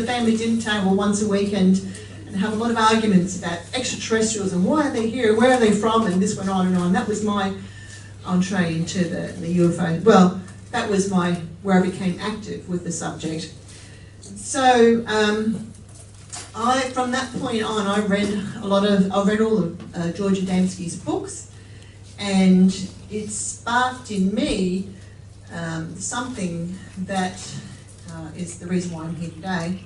the family dinner table once a week and have a lot of arguments about extraterrestrials and why are they here, where are they from, and this went on and on. That was my entree into the UFO. Well, that was where I became active with the subject. So from that point on, I read all of George Adamski's books, and it sparked in me something that is the reason why I'm here today.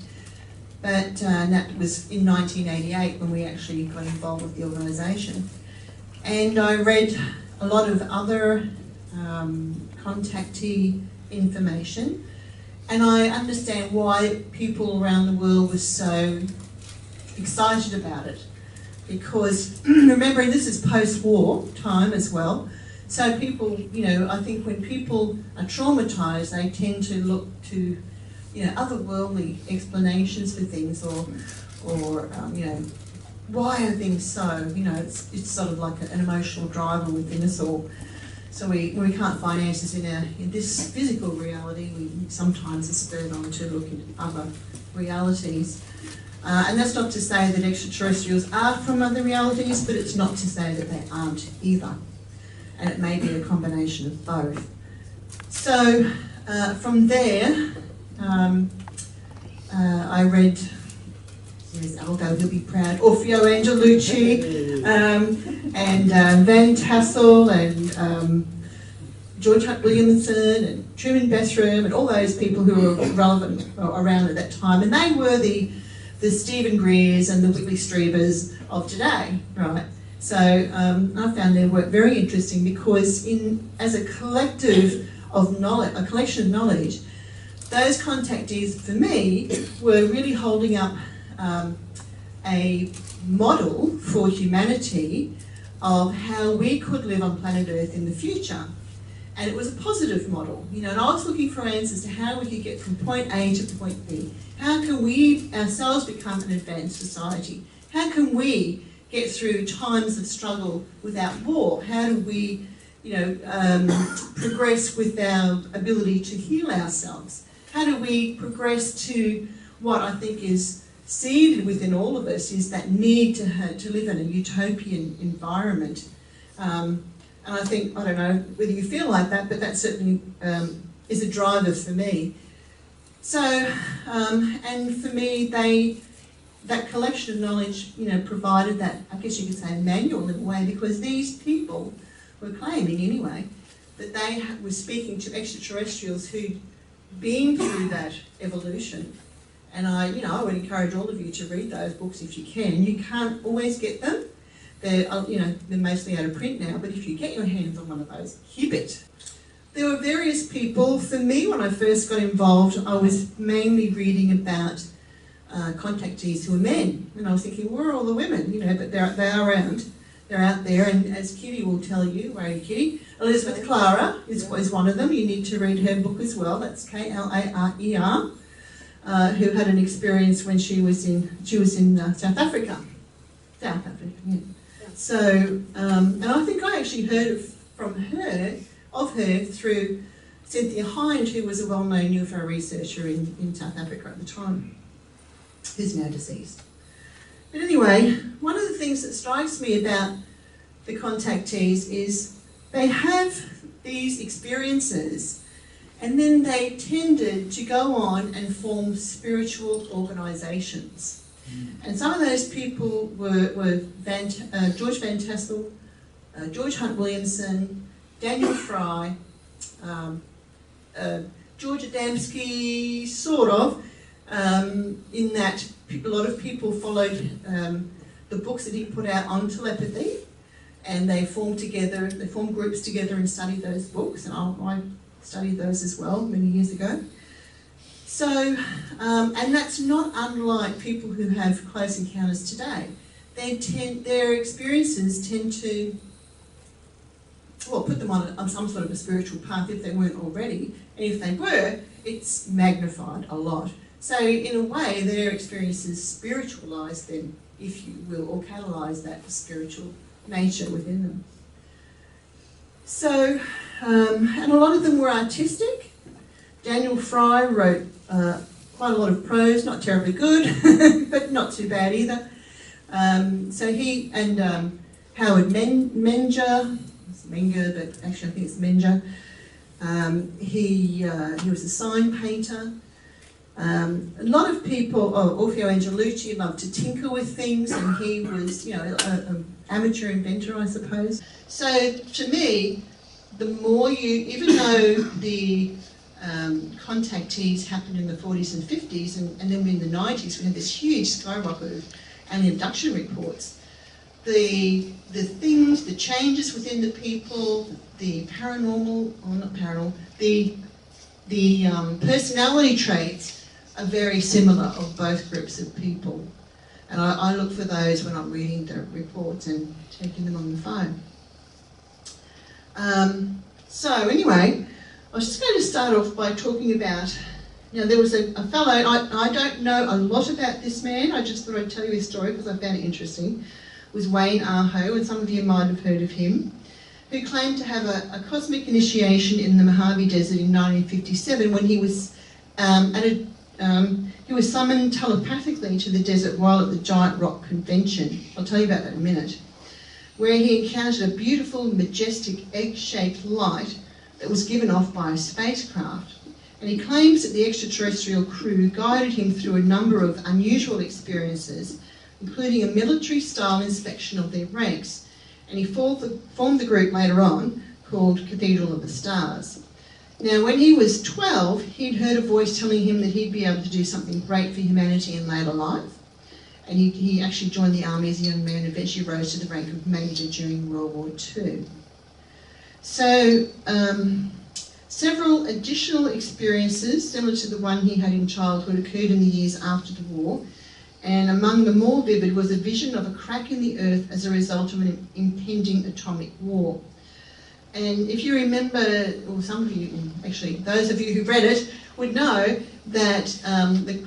But that was in 1988 when we actually got involved with the organisation. And I read a lot of other contactee information, and I understand why people around the world were so excited about it. Because remembering this is post-war time as well, so people, I think when people are traumatised, they tend to look to otherworldly explanations for things, or why are things so? It's sort of like an emotional driver within us all. So when we can't find answers in this physical reality, we sometimes are spurred on to look into other realities. And that's not to say that extraterrestrials are from other realities, but it's not to say that they aren't either. And it may be a combination of both. So from there, I read, here's Aldo, he'll be proud, Orfeo Angelucci, and Van Tassel, and George Hunt Williamson, and Truman Bethram, and all those people who were relevant around at that time. And they were the Stephen Greers and the Whitley Strebers of today, right? So I found their work very interesting because as a collective of knowledge, a collection of knowledge, those contactees, for me, were really holding up a model for humanity of how we could live on planet Earth in the future. And it was a positive model, and I was looking for answers to how we could get from point A to point B. How can we ourselves become an advanced society? How can we get through times of struggle without war? How do we, progress with our ability to heal ourselves? How do we progress to what I think is seeded within all of us, is that need to live in a utopian environment? And I think, I don't know whether you feel like that, but that certainly is a driver for me. So, and for me, that collection of knowledge, provided that, I guess you could say, manual in a way, because these people were claiming anyway that they were speaking to extraterrestrials who'd been through that evolution. And I would encourage all of you to read those books if you can. You can't always get them. They're mostly out of print now, but if you get your hands on one of those, keep it. There were various people. For me, when I first got involved, I was mainly reading about contactees who were men. And I was thinking, where are all the women? But they are around. They're out there, and as Kitty will tell you, where are you, Kitty? Elizabeth Clara is one of them. You need to read her book as well. That's Klarer, who had an experience when she was in South Africa. South Africa, yeah. So, and I think I actually heard of her through Cynthia Hind, who was a well-known UFO researcher in South Africa at the time, who's now deceased. But anyway, one of the things that strikes me about the contactees is they have these experiences, and then they tended to go on and form spiritual organisations. And some of those people were George Van Tassel, George Hunt Williamson, Daniel Fry, George Adamski, sort of, in that a lot of people followed the books that he put out on telepathy, and they formed groups together and studied those books, and I studied those as well many years ago. So, and that's not unlike people who have close encounters today. Their experiences tend to, put them on some sort of a spiritual path if they weren't already, and if they were, it's magnified a lot. So in a way, their experiences spiritualise them, if you will, or catalyse that spiritual nature within them. So, and a lot of them were artistic. Daniel Fry wrote quite a lot of prose, not terribly good, but not too bad either. So he and Howard Menger, it's Menger, but actually I think it's Menger. He was a sign painter. A lot of people, Orfeo Angelucci loved to tinker with things, and he was, an amateur inventor, I suppose. So to me, the more even though the contactees happened in the 40s and 50s, and then in the 90s we had this huge skyrocket of alien abduction reports, the things, the changes within the people, the paranormal, or not paranormal, the personality traits are very similar of both groups of people. And I look for those when I'm reading the reports and taking them on the phone. So anyway, I was just going to start off by talking about, there was a fellow, I don't know a lot about this man, I just thought I'd tell you his story because I found it interesting. It was Wayne Aho, and some of you might have heard of him, who claimed to have a cosmic initiation in the Mojave Desert in 1957 when he was he was summoned telepathically to the desert while at the Giant Rock Convention. I'll tell you about that in a minute. Where he encountered a beautiful, majestic, egg-shaped light that was given off by a spacecraft. And he claims that the extraterrestrial crew guided him through a number of unusual experiences, including a military-style inspection of their ranks. And he formed the group later on called Cathedral of the Stars. Now, when he was 12, he'd heard a voice telling him that he'd be able to do something great for humanity in later life. And he actually joined the army as a young man and eventually rose to the rank of major during World War II. So, several additional experiences, similar to the one he had in childhood, occurred in the years after the war. And among the more vivid was a vision of a crack in the earth as a result of an impending atomic war. And if you remember, or some of you, actually those of you who've read it, would know that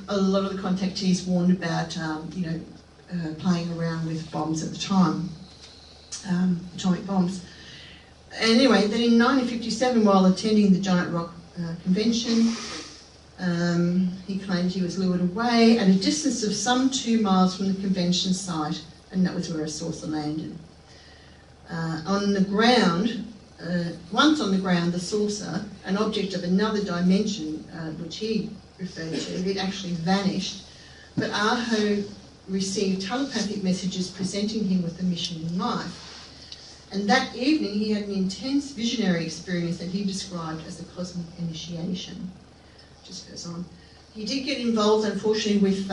a lot of the contactees warned about, playing around with bombs at the time, atomic bombs. Anyway, then in 1957, while attending the Giant Rock Convention, he claimed he was lured away at a distance of some 2 miles from the convention site, and that was where a saucer landed. On the ground, once on the ground, the saucer, an object of another dimension, which he referred to, it actually vanished, but Aho received telepathic messages presenting him with a mission in life. And that evening he had an intense visionary experience that he described as a cosmic initiation. Just goes on. He did get involved, unfortunately, with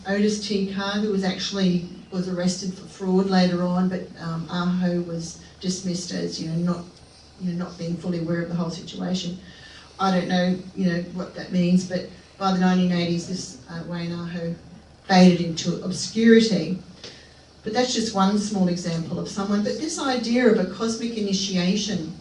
Otis T. Carr, who was arrested for fraud later on, but Aho was dismissed as not being fully aware of the whole situation. I don't know what that means, but by the 1980s, this Wayne Aho faded into obscurity. But that's just one small example of someone. But this idea of a cosmic initiation,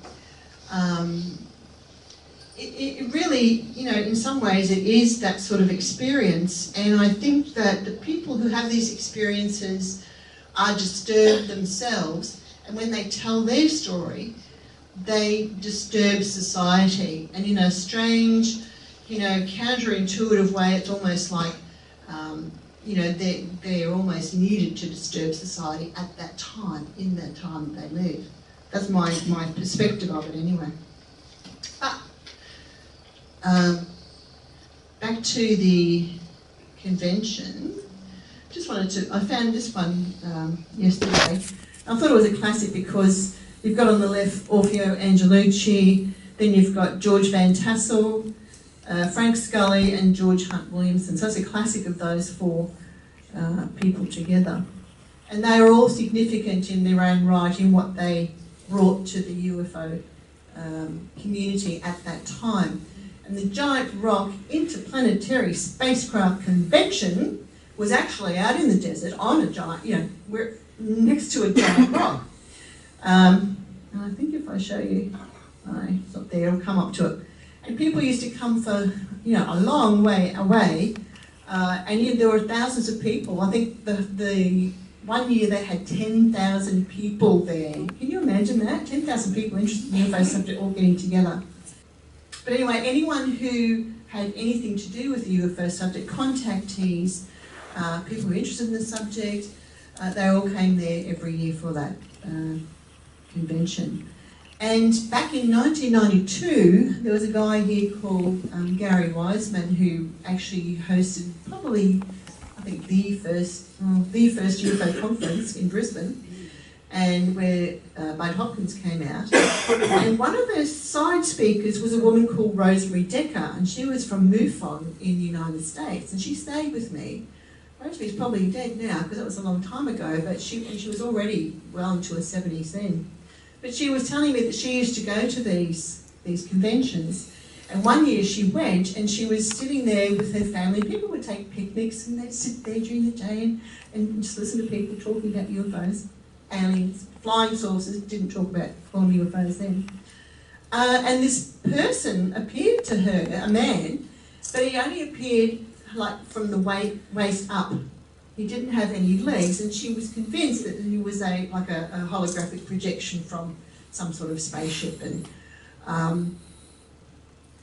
it really, in some ways it is that sort of experience. And I think that the people who have these experiences are disturbed themselves. And when they tell their story, they disturb society. And in a strange, counterintuitive way, it's almost like, they're almost needed to disturb society at that time, in that time that they live. That's my perspective of it anyway. Back to the convention. I found this one yesterday. I thought it was a classic because you've got on the left Orfeo Angelucci, then you've got George Van Tassel, Frank Scully and George Hunt Williamson. So it's a classic of those 4 people together. And they are all significant in their own right in what they brought to the UFO community at that time. And the Giant Rock Interplanetary Spacecraft Convention was actually out in the desert on a giant, we're next to a giant rock. And I think if I show you, it's up there, it'll come up to it. And people used to come for, a long way away, and there were thousands of people. I think the one year they had 10,000 people there. Can you imagine that? 10,000 people interested in the UFO subject all getting together. But anyway, anyone who had anything to do with the UFO subject, contactees, people who were interested in the subject, they all came there every year for that convention. And back in 1992, there was a guy here called Gary Wiseman who actually hosted probably, I think, the first UFO conference in Brisbane, and where Bud Hopkins came out. And one of the side speakers was a woman called Rosemary Decker, and she was from MUFON in the United States, and she stayed with me. Rosemary's probably dead now because that was a long time ago, but she was already well into her 70s then. But she was telling me that she used to go to these conventions, and one year she went and she was sitting there with her family. People would take picnics and they'd sit there during the day and just listen to people talking about UFOs, aliens, flying saucers. Didn't talk about flying UFOs then. And this person appeared to her, a man, but he only appeared like from the waist up. He didn't have any legs, and she was convinced that he was a holographic projection from some sort of spaceship, and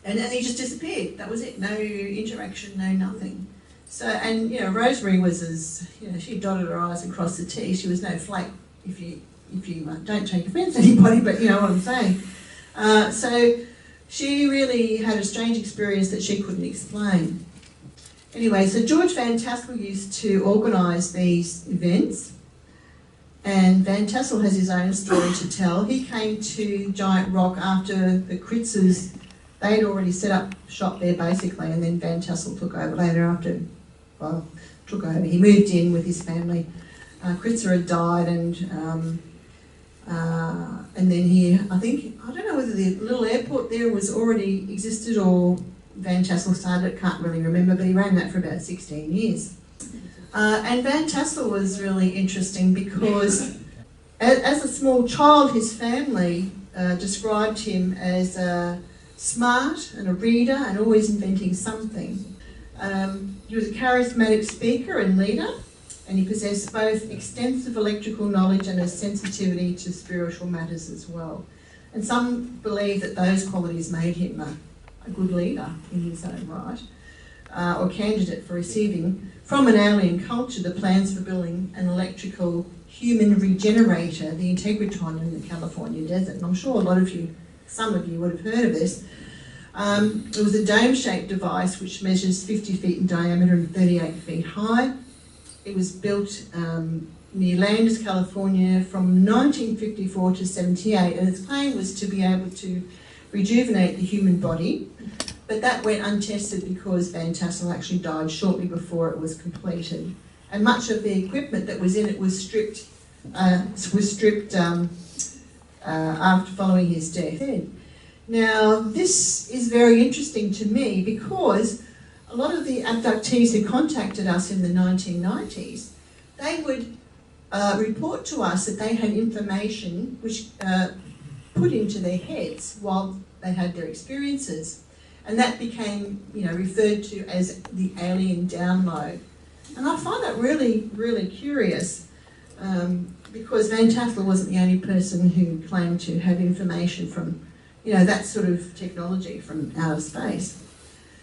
he just disappeared. That was it. No interaction, no nothing. So, and you know, Rosemary was as, you know, she dotted her I's and crossed the T's. She was no flake, if you don't take offence to anybody, but you know what I'm saying. So she really had a strange experience that she couldn't explain. Anyway, so George Van Tassel used to organise these events, and Van Tassel has his own story to tell. He came to Giant Rock after the Kritzers, they'd already set up shop there basically, and then Van Tassel took over later after, well, took over. He moved in with his family. Kritzer had died, and then he, I don't know whether the little airport there was already existed or Van Tassel started it, can't really remember, but he ran that for about 16 years. And Van Tassel was really interesting because as a small child, his family described him as smart and a reader and always inventing something. He was a charismatic speaker and leader, and he possessed both extensive electrical knowledge and a sensitivity to spiritual matters as well. And some believe that those qualities made him a good leader in his own right, or candidate for receiving from an alien culture the plans for building an electrical human regenerator, the Integratron, in the California desert. And I'm sure some of you would have heard of this. It was a dome-shaped device which measures 50 feet in diameter and 38 feet high. It was built near Landis, California from 1954 to 78, and its claim was to be able to rejuvenate the human body, but that went untested because Van Tassel actually died shortly before it was completed, and much of the equipment that was in it was stripped after following his death. Now, this is very interesting to me because a lot of the abductees who contacted us in the 1990s, they would report to us that they had information which put into their heads while they had their experiences, and that became, referred to as the alien download. And I find that really, really curious, because Van Tassel wasn't the only person who claimed to have information from, that sort of technology from outer space.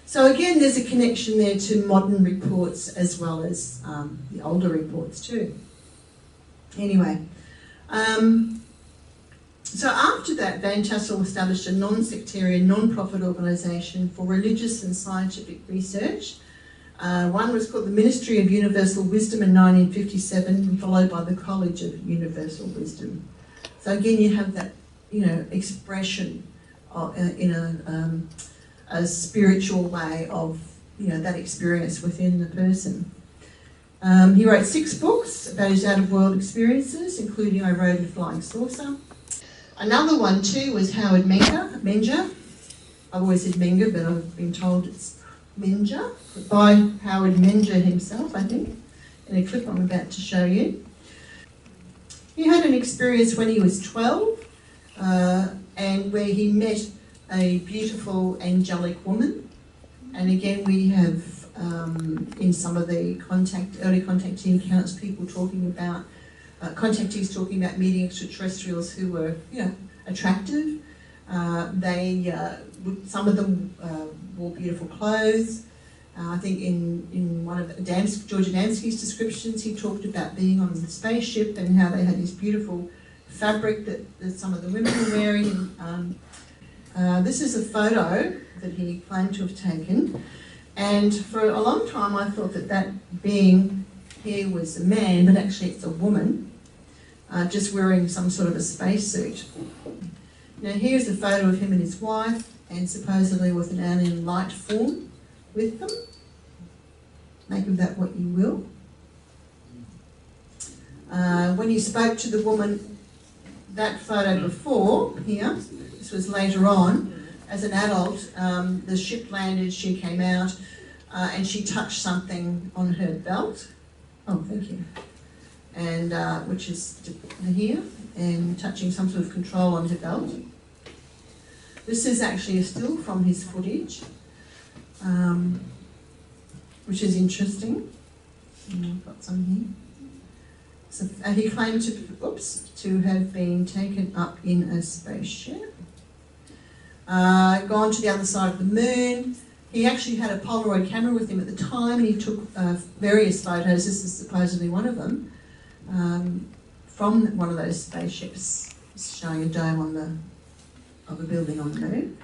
So again, there's a connection there to modern reports as well as the older reports too. Anyway, so after that, Van Tassel established a non-sectarian, non-profit organisation for religious and scientific research. One was called the Ministry of Universal Wisdom in 1957, followed by the College of Universal Wisdom. So again, you have that, expression in a spiritual way of, that experience within the person. He wrote 6 books about his out-of-world experiences, including I Rode a Flying Saucer. Another one too was Howard Menger. I've always said Menger, but I've been told it's Menger, by Howard Menger himself, I think, in a clip I'm about to show you. He had an experience when he was 12, and where he met a beautiful angelic woman. And again, we have in some of the early contactee accounts, people talking about contactees talking about meeting extraterrestrials who were, attractive. Some of them wore beautiful clothes. I think in one of George Adamski's descriptions, he talked about being on the spaceship and how they had this beautiful fabric that some of the women were wearing. This is a photo that he claimed to have taken, and for a long time I thought that being here was a man, but actually it's a woman, just wearing some sort of a spacesuit. Now here's a photo of him and his wife, and supposedly with an alien light form with them. Make of that what you will. When he spoke to the woman, that photo before here, this was later on, as an adult, the ship landed, she came out, and she touched something on her belt. Oh, thank you. And which is here, and touching some sort of control on her belt. This is actually a still from his footage, which is interesting. And I've got some here. So he claimed to have been taken up in a spaceship, gone to the other side of the moon. He actually had a Polaroid camera with him at the time, and he took various photos. This is supposedly one of them, from one of those spaceships, showing a dome of a building on the moon.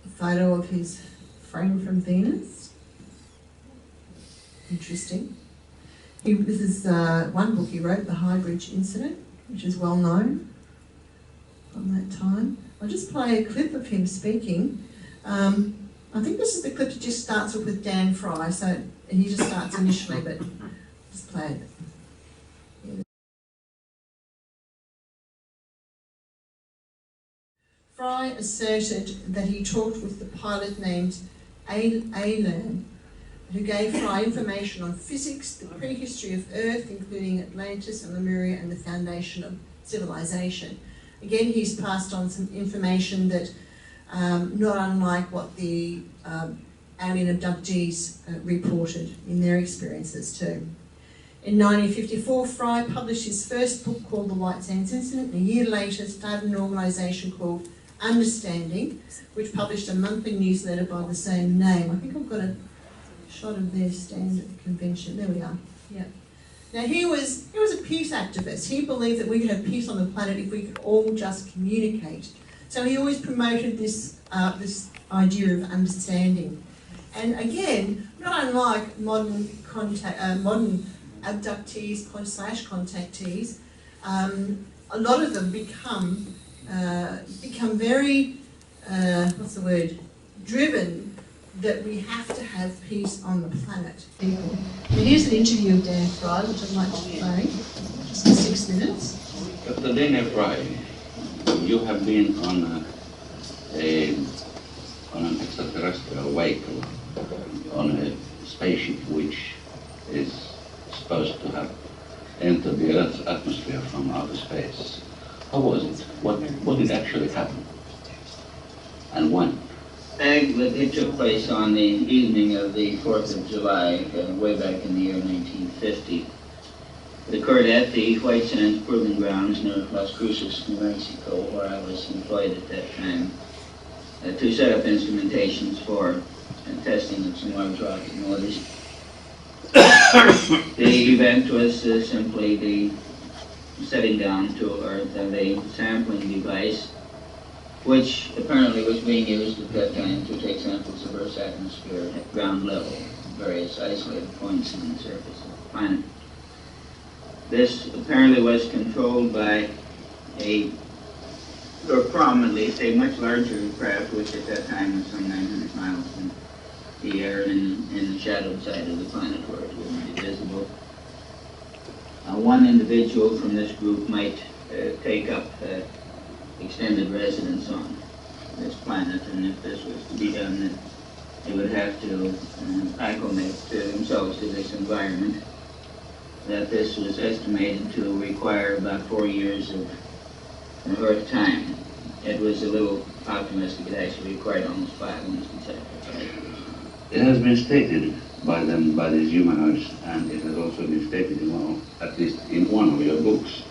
A photo of his friend from Venus. Interesting. This is one book he wrote, The High Bridge Incident, which is well known from that time. I'll just play a clip of him speaking. I think this is the clip that just starts off with Dan Fry, so he just starts initially, but just play it. Yeah. Fry asserted that he talked with the pilot named Alan, who gave Fry information on physics, the prehistory of Earth, including Atlantis and Lemuria, and the foundation of civilization. Again, he's passed on some information that, not unlike what the alien abductees reported in their experiences too. In 1954, Fry published his first book called The White Sands Incident, and a year later started an organisation called Understanding, which published a monthly newsletter by the same name. I think I've got a shot of their stand at the convention. There we are. Yeah. Now he was a peace activist. He believed that we could have peace on the planet if we could all just communicate. So he always promoted this this idea of understanding. And again, not unlike modern abductees / contactees, a lot of them become very driven that we have to have peace on the planet. People. Now here's an interview of Dan Fry, which I'd like to play, just in 6 minutes. Dr. Dan Fry, you have been on an extraterrestrial vehicle, on a spaceship which is supposed to have entered the Earth's atmosphere from outer space. How was it? What did actually happen? And when? It took place on the evening of the 4th of July, way back in the year 1950. It occurred at the White Sands Proving Grounds near Las Cruces, New Mexico, where I was employed at that time, to set up instrumentations for testing of some large rocket motors. The event was simply the setting down to Earth of a sampling device, which apparently was being used at that time to take samples of Earth's atmosphere at ground level, various isolated points on the surface of the planet. This apparently was controlled by from at least a much larger craft, which at that time was some 900 miles in the air and in the shadowed side of the planet where it wouldn't be visible. One individual from this group might take up extended residence on this planet, and if this was to be done, then they would have to acclimate themselves to this environment. That this was estimated to require about 4 years of Earth time. It was a little optimistic. It actually required almost 5 months to sacrifice. It has been stated by them, by these humanoids, and it has also been stated in at least in one of your books,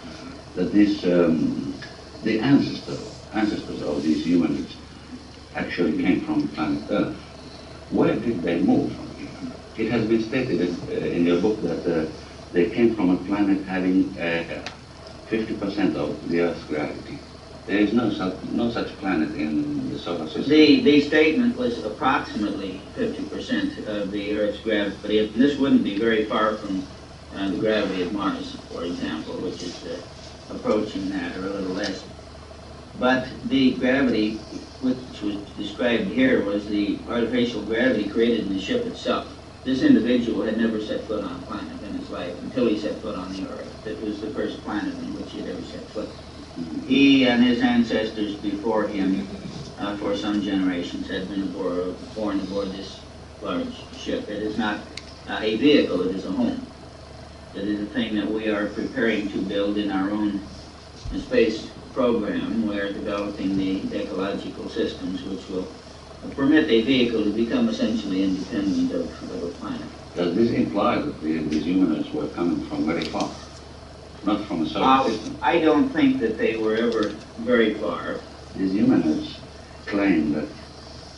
that this the ancestor ancestors of these humans actually came from planet Earth, where did they move from here? It has been stated in your book that they came from a planet having 50% of the Earth's gravity. There is no such planet in the solar system. The statement was approximately 50% of the Earth's gravity. This wouldn't be very far from the gravity of Mars, for example, which is approaching that or a little less. But the gravity which was described here was the artificial gravity created in the ship itself. This individual had never set foot on a planet in his life until he set foot on the Earth. It was the first planet in which he had ever set foot. He and his ancestors before him, for some generations, had been born aboard this large ship. It is not a vehicle, it is a home. It is a thing that we are preparing to build in our own space program. We're developing the ecological systems which will permit a vehicle to become essentially independent of a planet. Does this imply that these humanoids were coming from very far? Not from a solar system? I don't think that they were ever very far. These humanoids claim that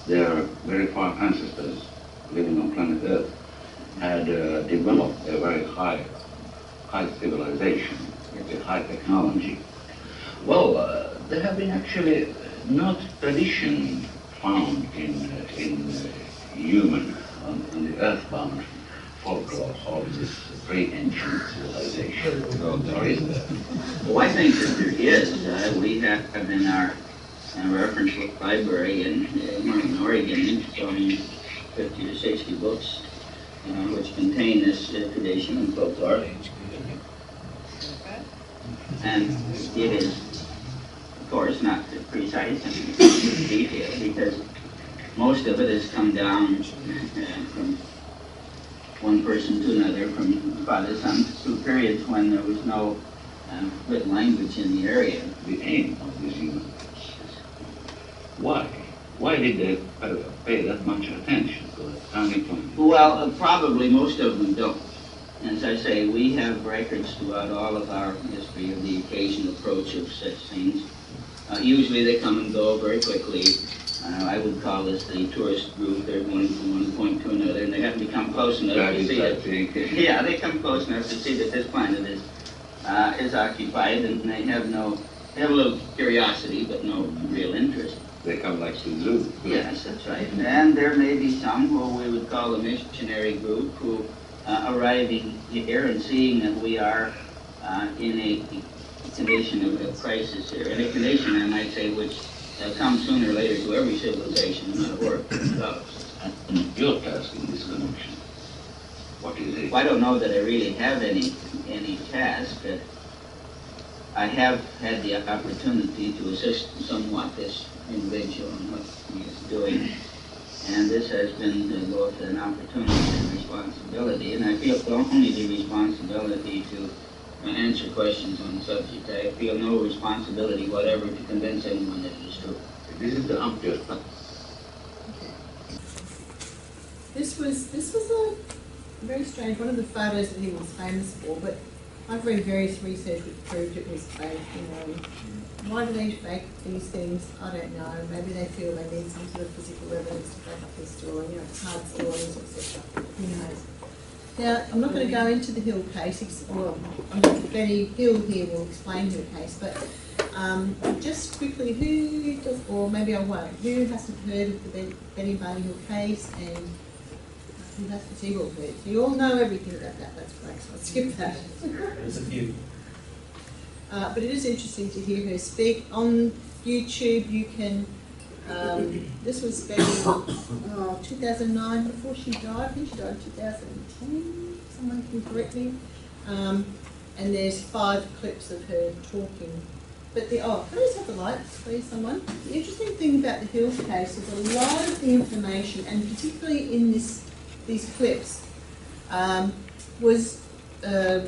their very far ancestors living on planet Earth had developed a very high civilization, a high technology. Well, there have been actually not tradition found in human, on the earthbound folklore of this pre-ancient civilization. Or is there? Well, I think that there is. We have in our reference book library in Oregon some 50 to 60 books which contain this tradition and folklore. And it is, of course, not precise and detailed because most of it has come down from one person to another, from father, son, through periods when there was no written language in the area. The aim of these humans. Why? Why did they pay that much attention to the tiny planet? Well, probably most of them don't. As I say, we have records throughout all of our history of the occasional approach of such things. Usually they come and go very quickly. I would call this the tourist group. They're going from one point to another, and they haven't become close enough to see it. Yeah, they come close enough to see that this planet is occupied, and they have a little curiosity, but no real interest. They come like to the zoo. Yes, that's right. And there may be some who we would call a missionary group who arriving here and seeing that we are in a condition of crisis here, in a condition, I might say, which comes sooner or later to every civilization, no matter where it goes. And your task in this connection, what is it? Well, I don't know that I really have any task. I have had the opportunity to assist somewhat this individual in what he is doing. And this has been both an opportunity and responsibility. And I feel only the responsibility to answer questions on the subject. I feel no responsibility whatever to convince anyone that it is true. This is the umpire. This was a very strange, one of the photos that he was famous for, but I've read various research which proved it was fake. Why do they fake these things? I don't know. Maybe they feel they need some sort of physical evidence to back up their story, hard stories, etc. Who knows? Now, I'm not going to go into the Hill case, well, Betty Hill here will explain her case, but just quickly, who does, or maybe I won't, who hasn't heard of the Betty Barney Hill case, and who hasn't? So you all heard. So you all know everything about that, that's great, so I'll skip that. There's a few. But it is interesting to hear her speak. On YouTube, you can, this was back in 2009, before she died. I think she died in 2010, someone can correct me. And there's 5 clips of her talking. But can I just have the lights, please, someone? The interesting thing about the Hills case is a lot of the information, and particularly in these clips, was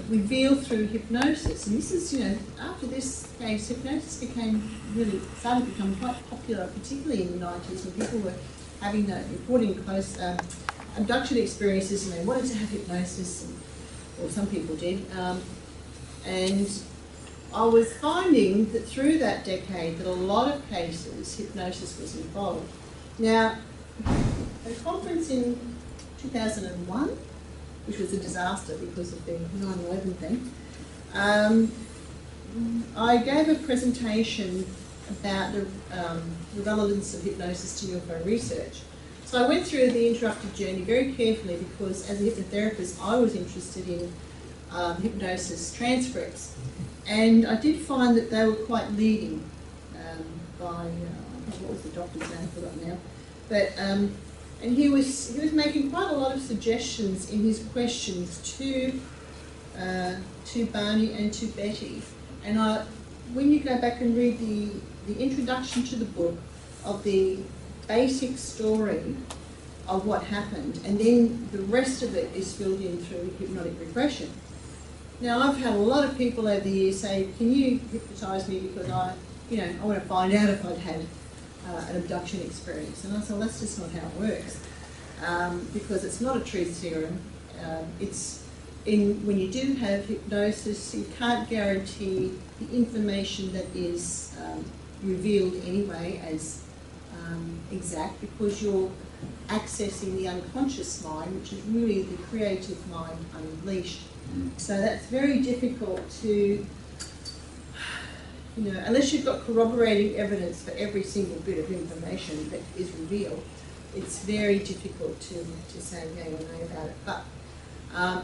revealed through hypnosis. And this is, after this case, hypnosis started to become quite popular, particularly in the 90s when people were reporting close abduction experiences and they wanted to have hypnosis, or some people did. And I was finding that through that decade that a lot of cases, hypnosis was involved. Now, a conference in 2001, which was a disaster because of the 9/11 thing, I gave a presentation about the relevance of hypnosis to UFO research. So I went through the interrupted journey very carefully because as a hypnotherapist I was interested in hypnosis transcripts, and I did find that they were quite leading by, what was the doctor's name, I forgot now, but and he was making quite a lot of suggestions in his questions to Barney and to Betty. And when you go back and read the introduction to the book of the basic story of what happened, and then the rest of it is filled in through hypnotic regression. Now, I've had a lot of people over the years say, can you hypnotise me because I want to find out if I'd had an abduction experience. And I said, well, that's just not how it works, because it's not a truth serum. When you do have hypnosis, you can't guarantee the information that is revealed anyway as exact, because you're accessing the unconscious mind, which is really the creative mind unleashed. So that's very difficult to, unless you've got corroborating evidence for every single bit of information that is revealed, it's very difficult to say yay or nay about it. But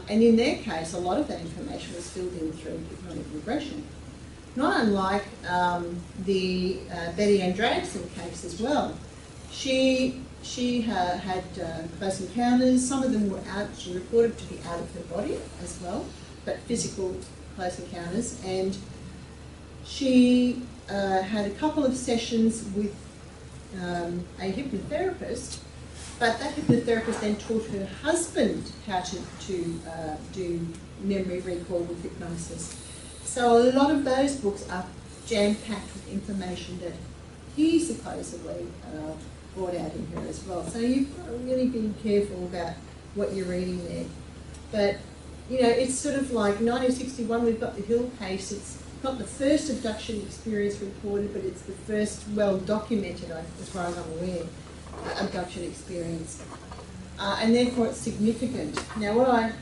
and in their case, a lot of that information was filled in through hypnotic regression. Not unlike the Betty Andreasen case as well. She had close encounters. Some of them were out, she reported to be out of her body as well, but physical close encounters. And she had a couple of sessions with a hypnotherapist, but that hypnotherapist then taught her husband how to do memory recall with hypnosis. So a lot of those books are jam-packed with information that he supposedly brought out in her as well. So you've got to really be careful about what you're reading there. But, it's sort of like 1961, we've got the Hill case. It's not the first abduction experience reported, but it's the first well-documented, as far as I'm aware, abduction experience. And therefore it's significant. Now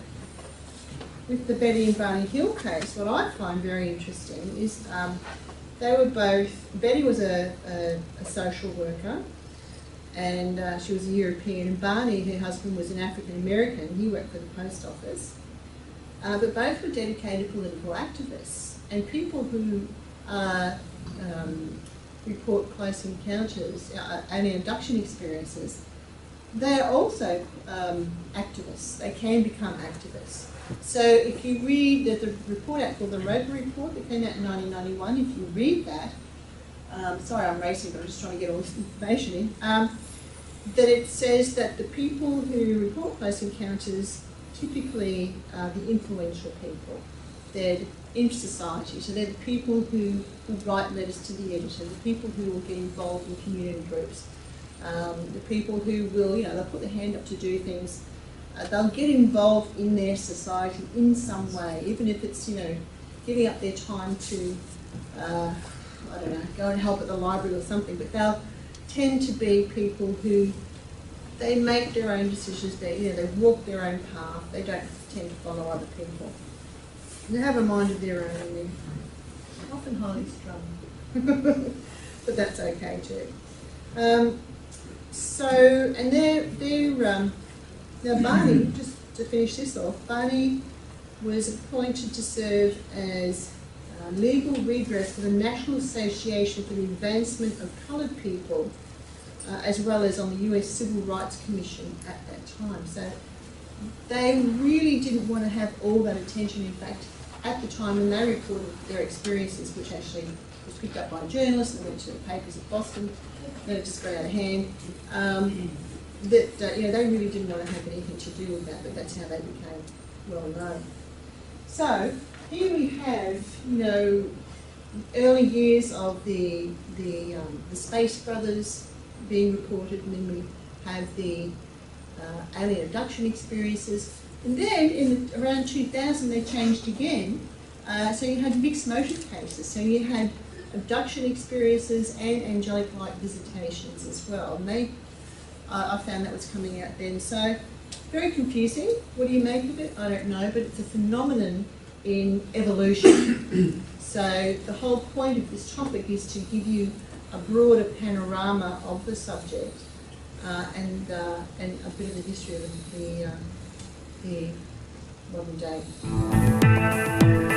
with the Betty and Barney Hill case, what I find very interesting is they were both, Betty was a social worker, and she was a European, and Barney, her husband, was an African American. He worked for the post office. But both were dedicated political activists, and people who report close encounters, alien abduction experiences, they are also activists. They can become activists. So if you read the report out called the Roper Report that came out in 1991, if you read that, sorry I'm racing, but I'm just trying to get all this information in, that it says that the people who report close encounters typically are the influential people. They're in society, so they're the people who write letters to the editor, the people who will get involved in community groups, the people who will, they'll put their hand up to do things. They'll get involved in their society in some way, even if it's, giving up their time to, go and help at the library or something, but they'll tend to be people who, they make their own decisions, they walk their own path, they don't tend to follow other people. They have a mind of their own, and they're often highly strung. But that's okay too. Now Barney, just to finish this off, Barney was appointed to serve as legal redress for the National Association for the Advancement of Coloured People, as well as on the US Civil Rights Commission at that time. So they really didn't want to have all that attention. In fact, at the time when they reported their experiences, which actually was picked up by journalists and went to the papers of Boston, then it just got out of hand, they really didn't want to have anything to do with that, but that's how they became well known. So here we have, early years of the Space Brothers being reported, and then we have the alien abduction experiences. And then around 2000 they changed again, So you had mixed motive cases. So you had abduction experiences and angelic light visitations as well. And I found that was coming out then. So very confusing. What do you make of it? I don't know, but it's a phenomenon in evolution. So the whole point of this topic is to give you a broader panorama of the subject and a bit of the history of the modern day.